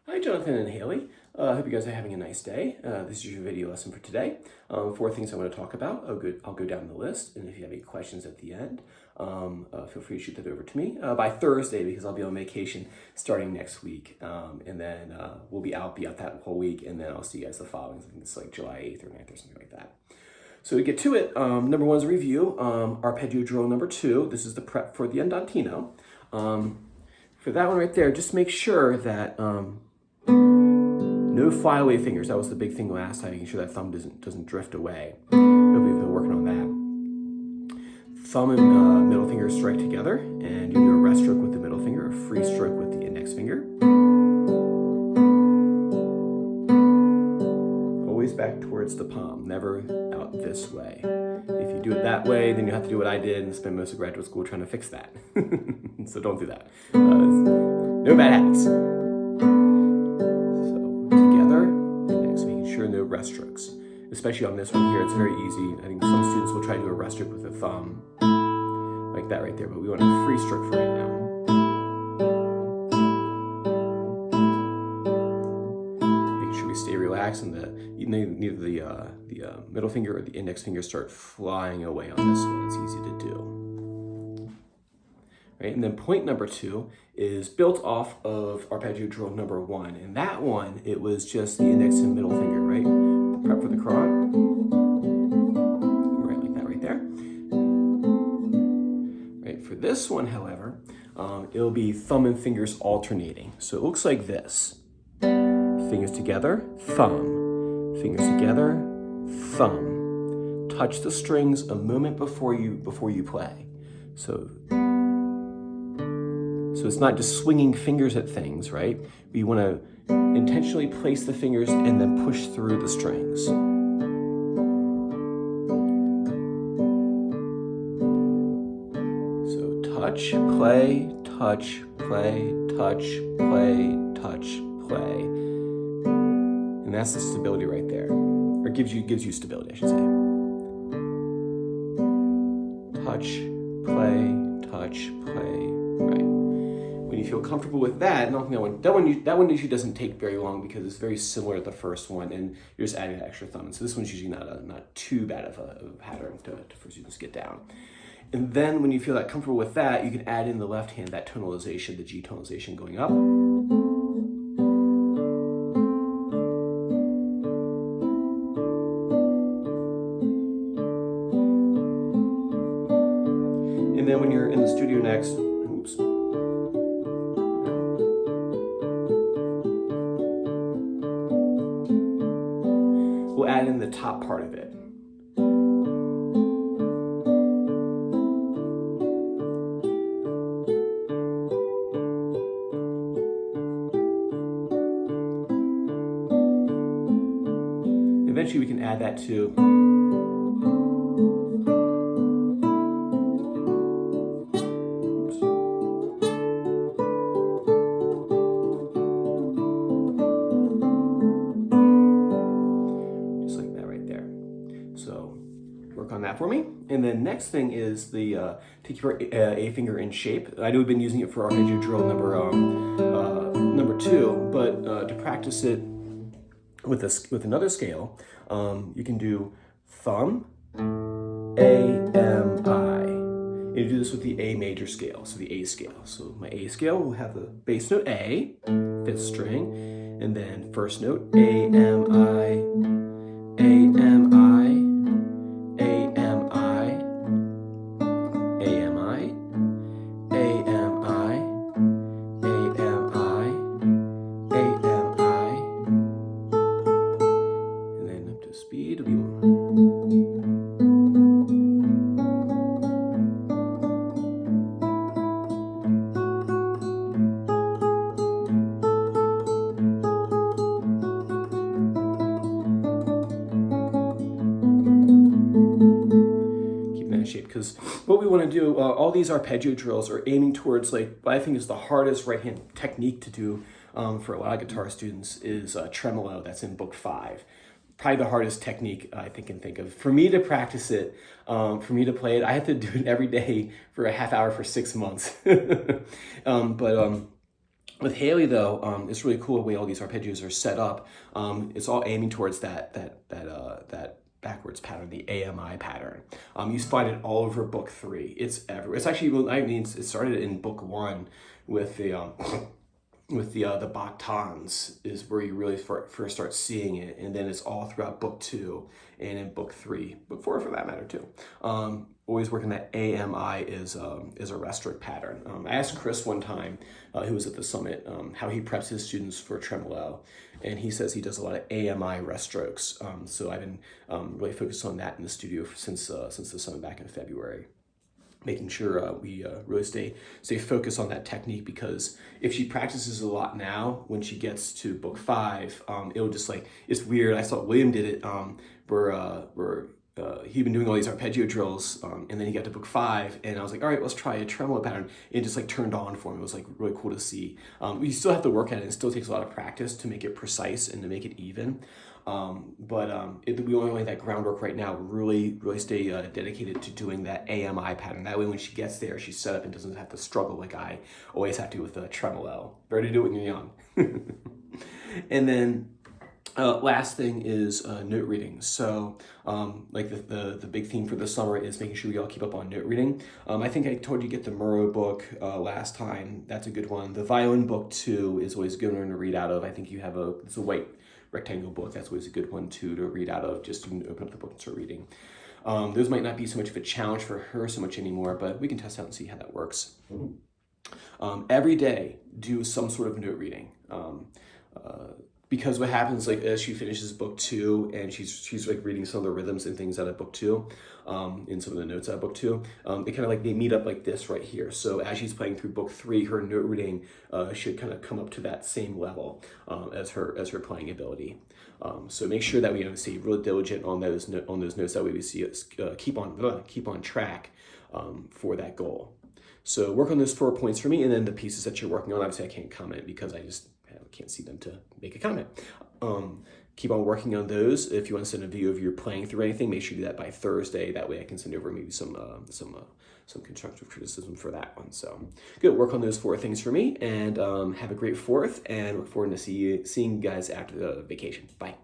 Hi, Jonathan and Haley. I hope you guys are having a nice day. This is your video lesson for today. Four things I want to talk about. I'll go down the list, and if you have any questions at the end, feel free to shoot that over to me by Thursday because I'll be on vacation starting next week, and then we'll be out that whole week, and then I'll see you guys the following. I think it's like July 8th or 9th or something like that. So to get to it, number one is a review. Arpeggio drill number 2. This is the prep for the Andantino. For that one right there, just make sure that no flyaway fingers. That was the big thing last time, making sure that thumb doesn't drift away. Hope you've been working on that. Thumb and middle finger strike together, and you do a rest stroke with the middle finger, a free stroke with the index finger. Always back towards the palm, never out this way. If you do it that way, then you have to do what I did and spend most of graduate school trying to fix that. So don't do that. No bad habits. So together, and next making sure no rest strokes. Especially on this one here, it's very easy. I think some students will try to do a rest stroke with the thumb, like that right there, but we want a free stroke for right now. Stay relaxed, and neither the middle finger or the index finger start flying away on this one. It's easy to do. Right, and then point number 2 is built off of arpeggio drill number 1, and that one it was just the index and middle finger, right? Prep for the cron, right, like that right there. Right, for this one, however, it'll be thumb and fingers alternating. So it looks like this. Fingers together, thumb. Fingers together, thumb. Touch the strings a moment before you play. So it's not just swinging fingers at things, right? We want to intentionally place the fingers and then push through the strings. So touch, play, touch, play, touch, play, touch, play. And that's the stability right there. Or gives you stability, I should say. Touch, play, right. When you feel comfortable with that, that one usually doesn't take very long because it's very similar to the first one, and you're just adding that extra thumb. And so this one's usually not too bad of a pattern for students to get down. And then when you feel that comfortable with that, you can add in the left hand, that tonalization, the G tonalization going up. And then when you're in the studio next, we'll add in the top part of it. Eventually we can add that to on that for me. And then next thing is the to keep our A finger in shape. I know we've been using it for arpeggio drill number 2, but to practice it with another scale, you can do thumb, A, M, I. And you do this with the A major scale, so the A scale. So my A scale will have the bass note A, 5th string, and then first note A, M, I, A, M, I, speed. Keep that in shape, because what we want to do, all these arpeggio drills are aiming towards what I think is the hardest right hand technique to do for a lot of guitar students is tremolo. That's in book 5. Probably the hardest technique I can think of. For me to practice it, for me to play it, I have to do it every day for a half hour for 6 months. With Haley though, it's really cool the way all these arpeggios are set up. It's all aiming towards that backwards pattern, the AMI pattern. You find it all over book 3. It's everywhere. It's actually, I mean, it started in book 1 with the Bach tons is where you really first start seeing it, and then it's all throughout book 2 and in book 3, book 4 for that matter too. Always working that AMI is a rest stroke pattern. I asked Chris one time, who was at the summit, how he preps his students for tremolo, and he says he does a lot of AMI rest strokes. So I've been really focused on that in the studio since the summit back in February, making sure we really stay focused on that technique, because if she practices a lot now, when she gets to book 5, it'll just like, it's weird. I saw William did it where he'd been doing all these arpeggio drills, and then he got to book 5, and I was like, all right, let's try a tremolo pattern. It just like turned on for him. It was like really cool to see. We still have to work at it. It still takes a lot of practice to make it precise and to make it even. We only lay that groundwork right now. Really stay dedicated to doing that AMI pattern. That way, when she gets there, she's set up and doesn't have to struggle like I always have to with the tremolo. Better to do it when you're young. And then last thing is note reading. So like the big theme for the summer is making sure we all keep up on note reading. I think I told you to get the Murrow book last time. That's a good one. The violin book too is always a good one to read out of. I think you have it's a white rectangle book. That's always a good one too to read out of, just to open up the book and start reading. Those might not be so much of a challenge for her so much anymore, but we can test out and see how that works. Every day, do some sort of note reading. Because what happens, like as she finishes book 2 and she's like reading some of the rhythms and things out of book 2, in some of the notes out of book 2, they kind of like, they meet up like this right here. So as she's playing through book 3, her note reading should kind of come up to that same level as her playing ability. So make sure that we stay really diligent on those notes. That way we see us keep on track for that goal. So work on those 4 points for me, and then the pieces that you're working on. Obviously, I can't comment because I can't see them to make a comment. Keep on working on those. If you want to send a video of your playing through anything, make sure you do that by Thursday. That way I can send over maybe some constructive criticism for that one. So good, work on those 4 things for me, and have a great 4th, and look forward to seeing you guys after the vacation. Bye.